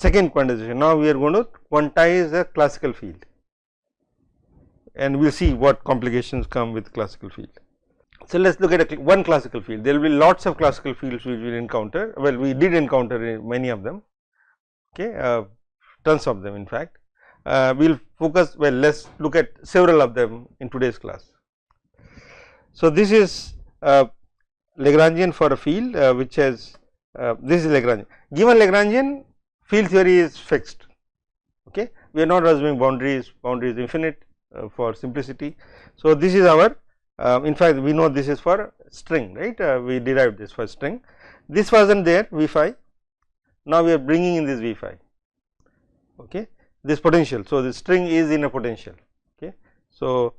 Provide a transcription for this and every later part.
second quantization. Now, we are going to quantize a classical field, and we will see what complications come with classical field. So, let us look at one classical field. There will be lots of classical fields which we will encounter. Well, we did encounter many of them, okay, tons of them in fact. We will focus, well, let us look at several of them in today's class. So, this is Lagrangian for a field which has this is Lagrangian. Given Lagrangian, field theory is fixed, okay. We are not assuming boundaries, boundary is infinite for simplicity. So, this is our in fact, we know this is for string, right, we derived this for string. This was not there V phi, now we are bringing in this V phi, okay, this potential. So, the string is in a potential, okay. So,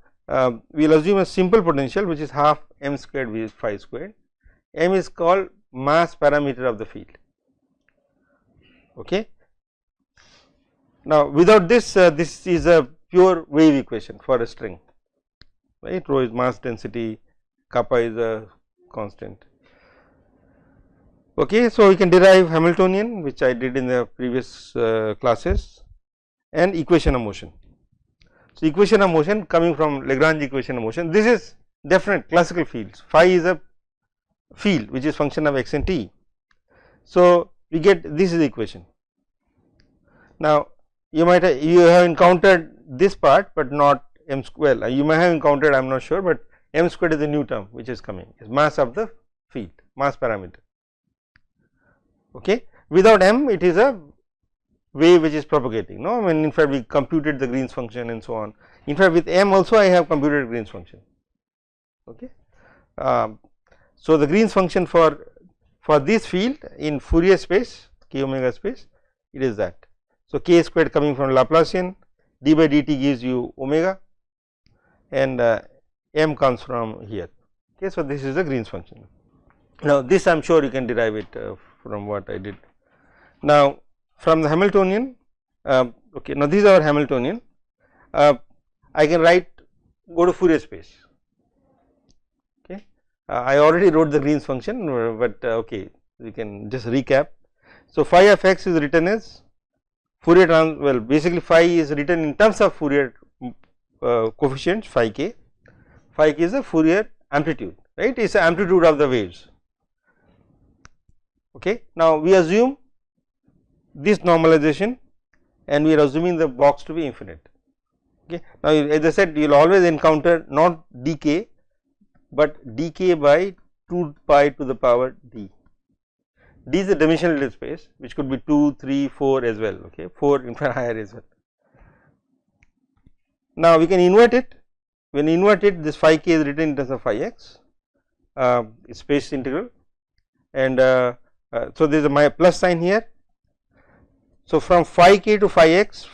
we will assume a simple potential which is half m squared V phi squared. M is called mass parameter of the field, okay. Now, without this, this is a pure wave equation for a string, right. Rho is mass density, kappa is a constant, okay. So, we can derive Hamiltonian, which I did in the previous classes, and equation of motion. So, equation of motion coming from Lagrange equation of motion, this is definite classical fields. Phi is a field which is function of x and t. So, we get this is the equation. Now, you might have encountered this part, but not m square. Well, you may have encountered, I am not sure, but m squared is the new term which is coming, is mass of the field, mass parameter, okay. Without m, it is a wave which is propagating, no. I mean, in fact, we computed the Green's function and so on. In fact, with m also I have computed Green's function, okay. So, the Green's function for this field in Fourier space, k omega space, it is that. So, k squared coming from Laplacian, d by dt gives you omega, and m comes from here, okay. So, this is the Green's function. Now, this I am sure you can derive it from what I did. Now, from the Hamiltonian, okay, now this is our Hamiltonian, I can write, go to Fourier space, okay. I already wrote the Green's function, but okay, we can just recap. So, phi of x is written as Fourier well, basically phi is written in terms of Fourier coefficients phi k is a Fourier amplitude, right, it is the amplitude of the waves, okay. Now, we assume this normalization, and we are assuming the box to be infinite, okay. Now, as I said, you will always encounter not dk, but dk by 2 pi to the power d. D is the dimensional space which could be 2, 3, 4 as well, okay, 4 in fact higher as well. Now, we can invert it. When invert it, this phi k is written in terms of phi x, space integral, and so there is a my plus sign here. So, from phi k to phi x,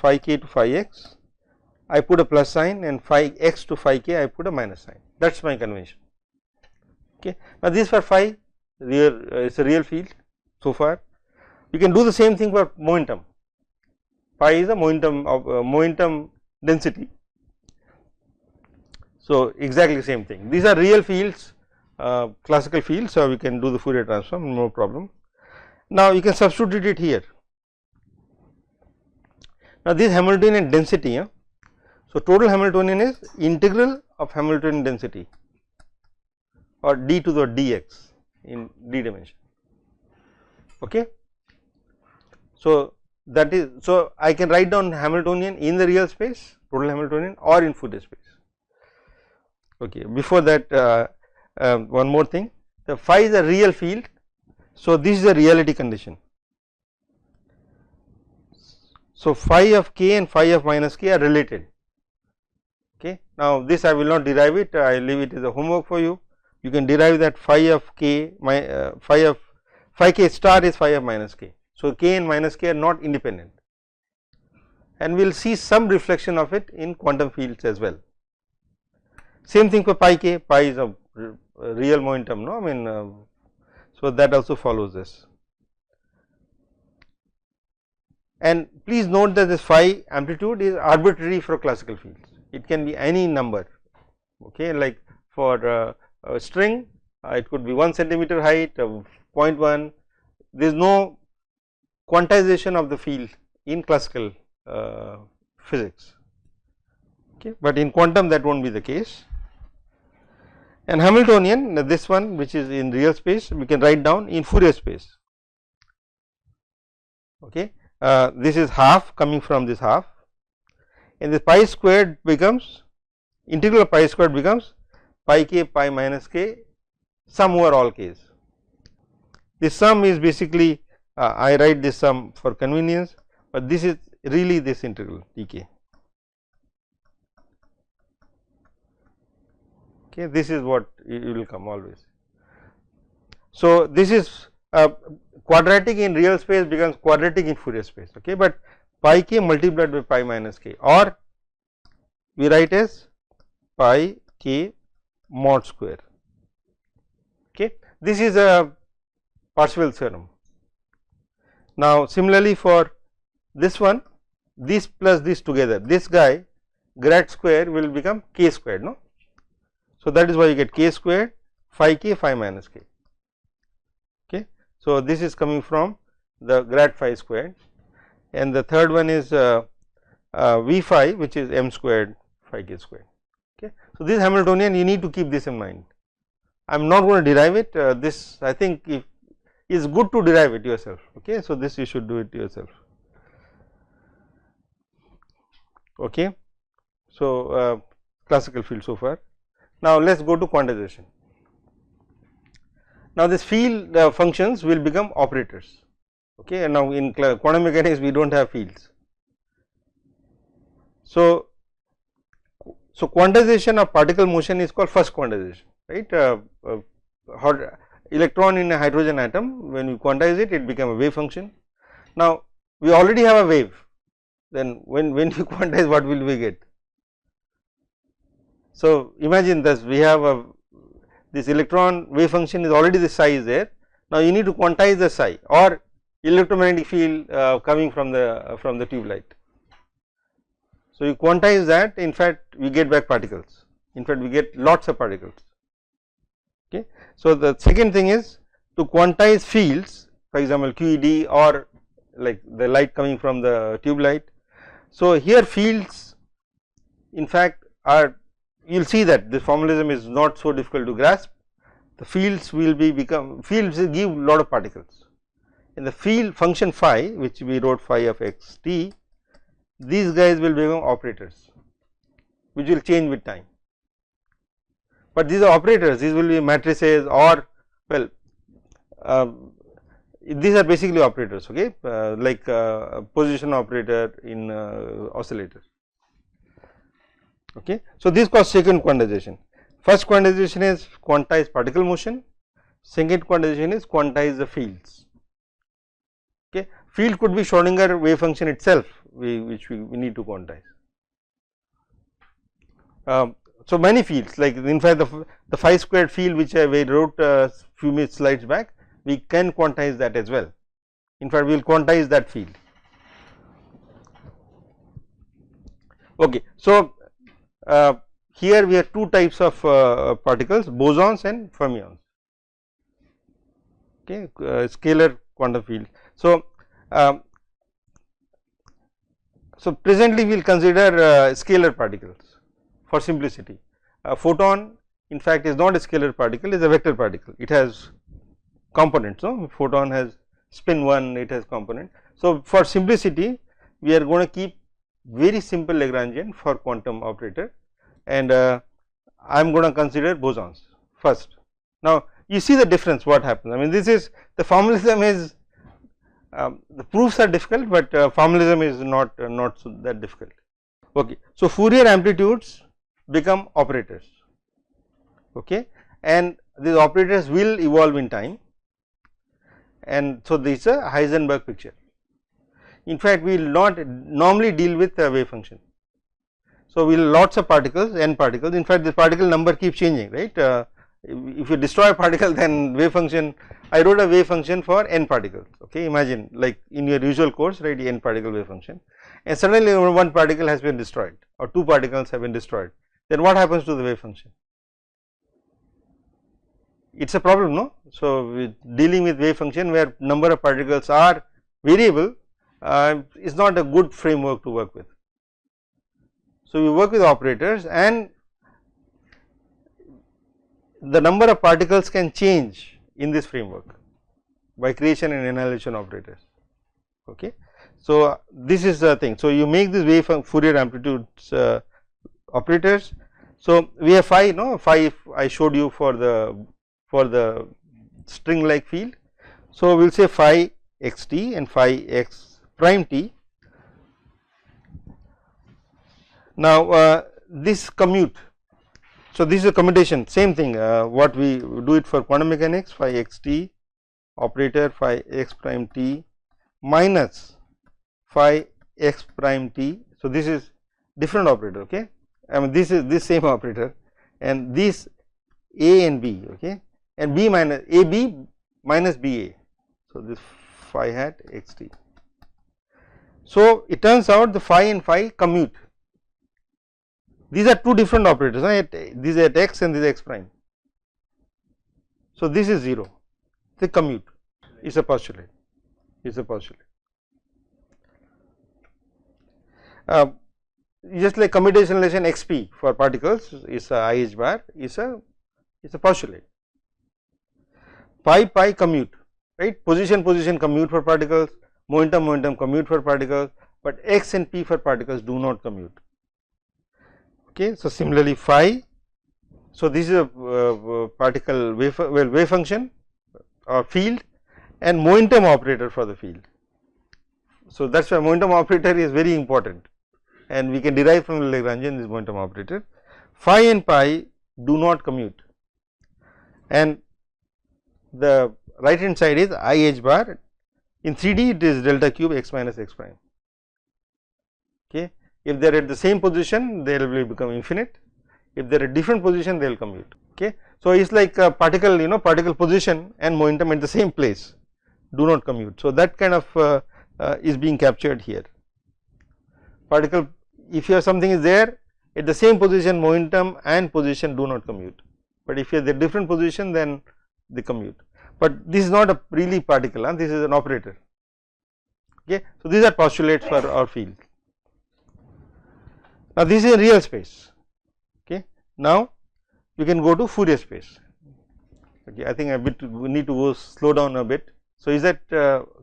I put a plus sign, and phi x to phi k I put a minus sign, that is my convention, okay. Now, this for phi real it is a real field so far. You can do the same thing for momentum. Pi is a momentum of momentum density. So, exactly the same thing. These are real fields, classical fields. So, we can do the Fourier transform, no problem. Now, you can substitute it here. Now, this Hamiltonian density, so total Hamiltonian is integral of Hamiltonian density, or d to the dx in d dimension, okay. So, that is, so I can write down Hamiltonian in the real space, total Hamiltonian, or in Fourier space, okay. Before that, one more thing, the phi is a real field. So, this is a reality condition. So, phi of k and phi of minus k are related, okay. Now, this I will not derive it, I leave it as a homework for you. You can derive that phi of k, phi k star is phi of minus k. So, k and minus k are not independent, and we will see some reflection of it in quantum fields as well. Same thing for pi k, pi is a real momentum, no, I mean, so that also follows this. And please note that this phi amplitude is arbitrary for classical fields, it can be any number, okay, like for a string it could be 1 centimeter height, 0.1, there is no quantization of the field in classical physics, okay, but in quantum that will not be the case. And Hamiltonian, this one which is in real space, we can write down in Fourier space. Okay. This is half coming from this half, and this pi squared becomes integral of pi squared becomes pi k pi minus k sum over all k's. This sum is basically I write this sum for convenience, but this is really this integral dk. Okay, this is what it will come always. So, this is quadratic in real space becomes quadratic in Fourier space, okay, but pi k multiplied by pi minus k, or we write as pi k mod square. Okay. This is a Parseval's theorem. Now, similarly for this one, this plus this together, this guy grad square will become k squared, no. So, that is why you get k squared phi k phi minus k. Okay. So, this is coming from the grad phi squared, and the third one is v phi, which is m squared phi k squared. Okay. So, this Hamiltonian, you need to keep this in mind. I am not going to derive it, this I think if is good to derive it yourself. Okay. So, this you should do it yourself. Okay. So, classical field so far. Now, let us go to quantization. Now, this field functions will become operators. Okay. And now, in quantum mechanics we do not have fields. So, quantization of particle motion is called first quantization, right. Electron in a hydrogen atom, when we quantize it, it becomes a wave function. Now, we already have a wave, then when we quantize, what will we get? So, imagine this, we have a this electron wave function is already the psi is there. Now, you need to quantize the psi or electromagnetic field coming from the tube light. So, you quantize that, in fact, we get back particles, in fact, we get lots of particles. Okay. So, the second thing is to quantize fields, for example, QED or like the light coming from the tube light. So, here fields in fact are, you will see that this formalism is not so difficult to grasp. The fields will fields give lot of particles. In the field function phi, which we wrote phi of x t, these guys will become operators, which will change with time. But these are operators, these will be matrices or well, these are basically operators, okay, like position operator in oscillator. Okay. So, this called second quantization. First quantization is quantize particle motion, second quantization is quantize the fields. Okay. Field could be Schrodinger wave function itself, which we need to quantize. So, many fields, like in fact, the phi squared field which I wrote few slides back, we can quantize that as well. In fact, we will quantize that field. Okay. So, here we have two types of particles, bosons and fermions, okay, scalar quantum field. So, presently we will consider scalar particles for simplicity. A photon in fact is not a scalar particle, it is a vector particle, it has components, no, photon has spin 1, it has component. So, for simplicity we are going to keep very simple Lagrangian for quantum operator, and I am going to consider bosons first. Now, you see the difference what happens. I mean, this is the formalism is the proofs are difficult, but formalism is not so that difficult. Okay. So, Fourier amplitudes become operators, okay, and these operators will evolve in time, and so this is a Heisenberg picture. In fact, we will not normally deal with a wave function. So, we will lots of particles, n particles, in fact, this particle number keeps changing, right. If you destroy a particle, then wave function, I wrote a wave function for n particles, okay. Imagine like in your usual course, right, n particle wave function, and suddenly one particle has been destroyed or two particles have been destroyed, then what happens to the wave function? It is a problem, no. So, dealing with wave function where number of particles are variable, is not a good framework to work with. So, we work with operators and the number of particles can change in this framework by creation and annihilation operators. Okay. So, this is the thing. So, you make this wave Fourier amplitudes operators. So, we have phi, no, phi I showed you for the string like field. So, we will say phi x t and phi x prime t. Now, this commute. So, this is a commutation, same thing what we do it for quantum mechanics, phi x t operator phi x prime t minus phi x prime t. So, this is different operator, okay. I mean this is this same operator and this a and b, okay, and b minus a b minus b a. So, this phi hat x t. So, it turns out the phi and phi commute. These are two different operators, right? This is at x and this is x prime. So, this is 0, the commute is a postulate, is a postulate. Just like commutation relation xp for particles is a I h bar is a postulate. Pi commute, right, position commute for particles, momentum commute for particles, but x and p for particles do not commute. Okay. So, similarly phi, so this is a particle wave function or field and momentum operator for the field. So, that is why momentum operator is very important and we can derive from the Lagrangian this momentum operator. Phi and pi do not commute and the right hand side is I h bar, in 3D it is delta cube x minus x prime. Okay. If they are at the same position they will become infinite, if they are at different position they will commute. Okay. So, it is like a particle, you know, particle position and momentum at the same place do not commute. So, that kind of is being captured here. Particle, if you have something is there at the same position, momentum and position do not commute, but if you have the different position then they commute. But this is not a really particle, this is an operator. Okay. So, these are postulates for our field. Now, this is a real space. Okay. Now, we can go to Fourier space. Okay. I think we need to go slow down a bit. So, is that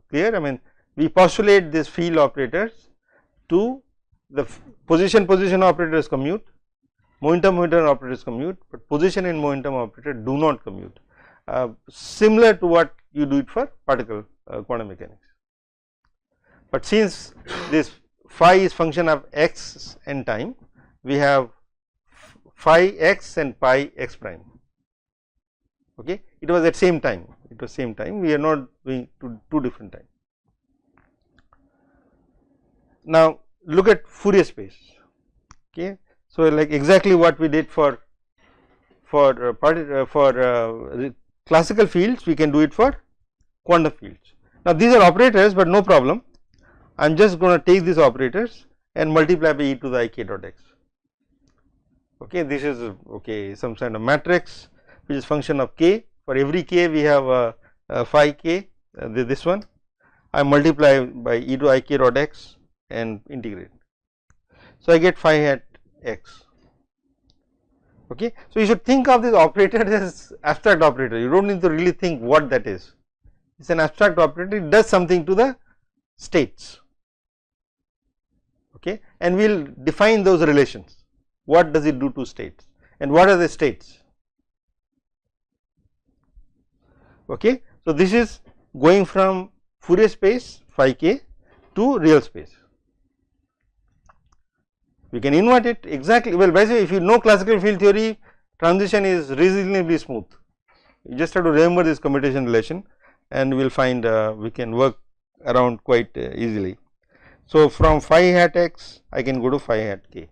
clear? I mean, we postulate this field operators to the position operators commute, momentum operators commute, but position and momentum operator do not commute, similar to what you do it for particle quantum mechanics. But since this phi is function of x and time, we have phi x and pi x prime. Okay. It was at same time, it was same time, we are not doing two different time. Now, look at Fourier space. Okay. So, like exactly what we did for classical fields, we can do it for quantum fields. Now, these are operators, but no problem. I am just going to take these operators and multiply by e to the I k dot x. Okay. This is okay some kind of matrix which is function of k. For every k we have a phi k, this one. I multiply by e to I k dot x and integrate. So, I get phi hat x. Okay. So, you should think of this operator as abstract operator, you do not need to really think what that is. It is an abstract operator, it does something to the states. Okay. And we will define those relations, what does it do to states and what are the states. Okay. So, this is going from Fourier space phi k to real space. We can invert it exactly, well by the way if you know classical field theory, transition is reasonably smooth, you just have to remember this commutation relation and we will find we can work around quite easily. So, from phi hat x I can go to phi hat k.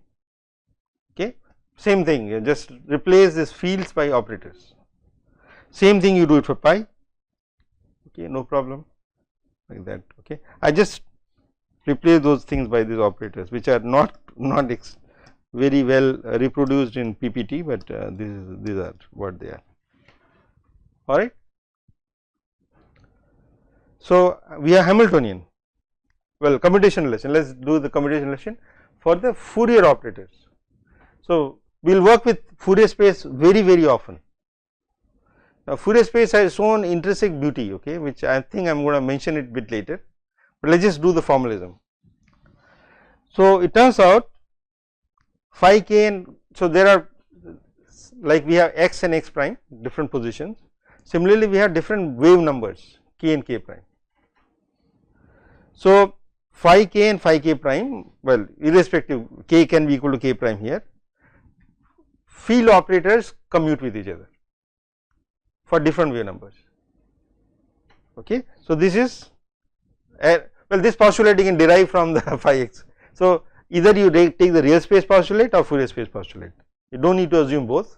Okay. Same thing, you just replace these fields by operators, same thing you do it for pi, okay, no problem like that. Okay. I just replace those things by these operators which are not very well reproduced in PPT, but these are what they are. All right. So, we are Hamiltonian. well, commutation relation, let us do the commutation relation for the Fourier operators. So, we will work with Fourier space very often. Now, Fourier space has its own intrinsic beauty, okay, which I think I am going to mention it bit later, but let us just do the formalism. So, it turns out phi k and, so there are, like we have x and x prime different positions. Similarly, we have different wave numbers k and k prime. So, phi k and phi k prime, well, irrespective, k can be equal to k prime here, field operators commute with each other for different wave numbers. Okay. So, this is well, this postulate you can derive from the phi x. So, either you take the real space postulate or Fourier space postulate, you do not need to assume both,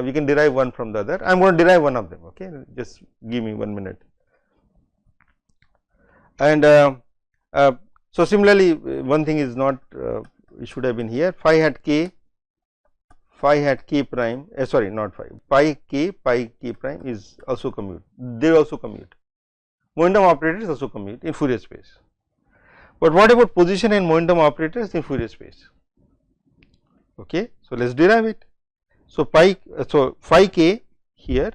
we can derive one from the other. I am going to derive one of them, okay, just give me 1 minute. And so, similarly, one thing is not, it should have been here, phi hat k prime, sorry, not pi k prime is also commute, they also commute, momentum operators also commute in Fourier space. But what about position and momentum operators in Fourier space? Okay. So, let us derive it. So, phi k here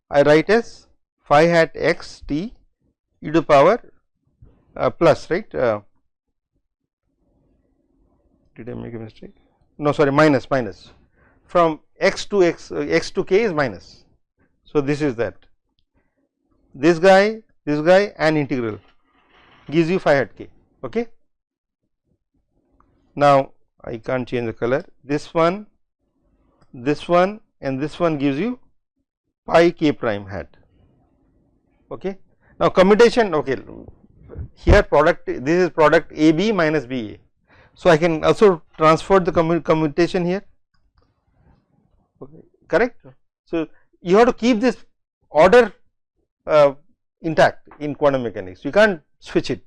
I write as phi hat x t e to power plus, right, did I make a mistake? No, sorry, minus from x to x to k is minus. So, this is that, this guy and integral gives you phi hat k. Okay. Now, I can't change the color, this one and this one gives you pi k prime hat. Okay. Now, commutation, okay, here product, this is product A B minus B A. So, I can also transfer the commutation here, okay, correct. So, you have to keep this order intact in quantum mechanics, you can't switch it.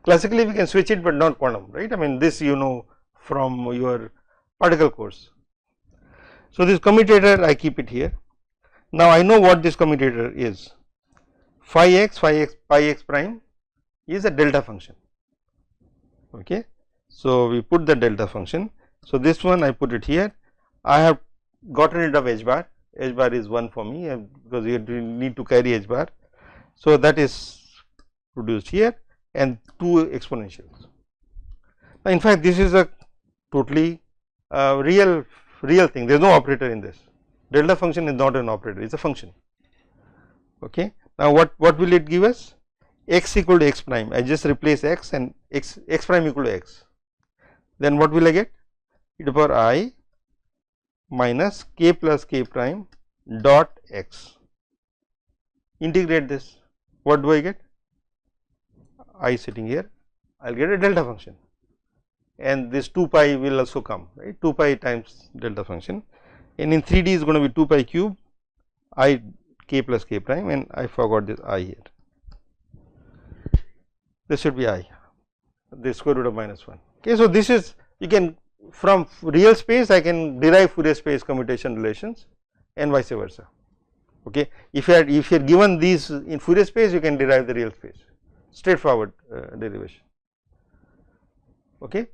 Classically we can switch it, but not quantum, right. I mean, this you know from your particle course. So, this commutator I keep it here. Now, I know what this commutator is, phi x prime is a delta function. Okay. So, we put the delta function. So, this one I put it here, I have gotten rid of h bar is 1 for me, because you need to carry h bar. So, that is produced here and 2 exponentials. Now, in fact, this is a totally real thing, there is no operator in this, delta function is not an operator, it is a function. Okay. Now, what will it give us? X equal to x prime, I just replace x and x prime equal to x, then what will I get? E to power I minus k plus k prime dot x, integrate this, what do I get? I sitting here, I will get a delta function, and this 2 pi will also come, right, 2 pi times delta function, and in 3D is going to be 2 pi cube I k plus k prime, and I forgot this I here, this should be I, the square root of minus 1. Okay. So, this is, you can from real space I can derive Fourier space commutation relations and vice versa. Okay. If you are given these in Fourier space, you can derive the real space, straightforward derivation. Okay.